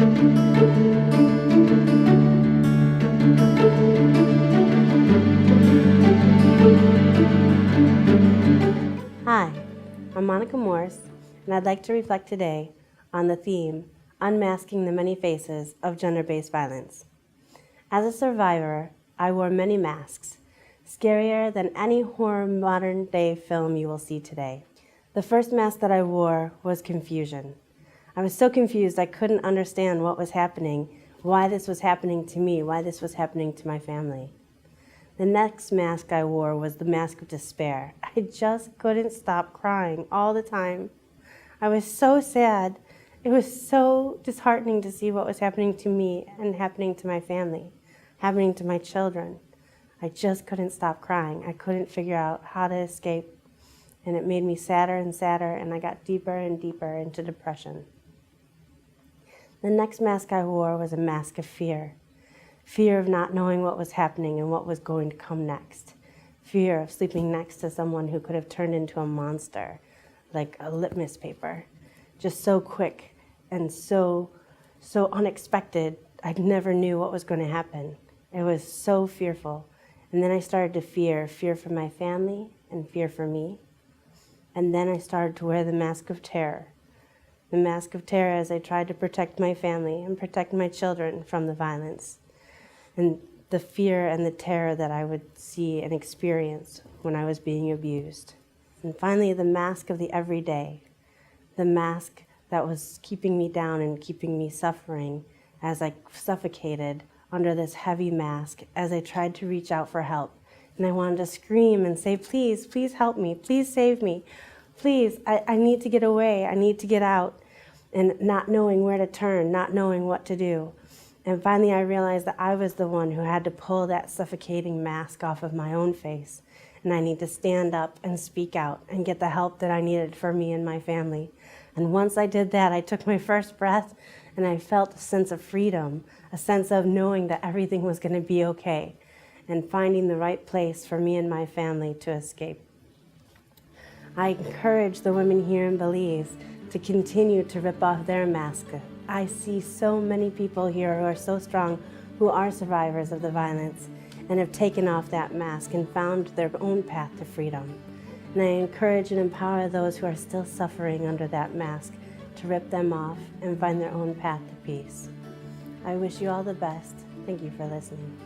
Hi, I'm Monica Morse, and I'd like to reflect today on the theme, Unmasking the Many Faces of Gender-Based Violence. As a survivor, I wore many masks, scarier than any horror modern-day film you will see today. The first mask that I wore was confusion. I was so confused I couldn't understand what was happening, why this was happening to me, why this was happening to my family. The next mask I wore was the mask of despair. I just couldn't stop crying all the time. I was so sad. It was so disheartening to see what was happening to me and happening to my family, happening to my children. I just couldn't stop crying. I couldn't figure out how to escape, and it made me sadder and sadder, and I got deeper and deeper into depression. The next mask I wore was a mask of fear. Fear of not knowing what was happening and what was going to come next. Fear of sleeping next to someone who could have turned into a monster, like a litmus paper. Just so quick and so unexpected, I never knew what was going to happen. It was so fearful. And then I started to fear for my family and fear for me. And then I started to wear the mask of terror. The mask of terror as I tried to protect my family and protect my children from the violence. And the fear and the terror that I would see and experience when I was being abused. And finally, the mask of the everyday, the mask that was keeping me down and keeping me suffering as I suffocated under this heavy mask as I tried to reach out for help. And I wanted to scream and say, please, please help me, please save me, please, I need to get away, I need to get out, and not knowing where to turn, not knowing what to do. And finally, I realized that I was the one who had to pull that suffocating mask off of my own face. And I need to stand up and speak out and get the help that I needed for me and my family. And once I did that, I took my first breath and I felt a sense of freedom, a sense of knowing that everything was going to be okay and finding the right place for me and my family to escape. I encourage the women here in Belize to continue to rip off their mask. I see so many people here who are so strong, who are survivors of the violence and have taken off that mask and found their own path to freedom. And I encourage and empower those who are still suffering under that mask to rip them off and find their own path to peace. I wish you all the best. Thank you for listening.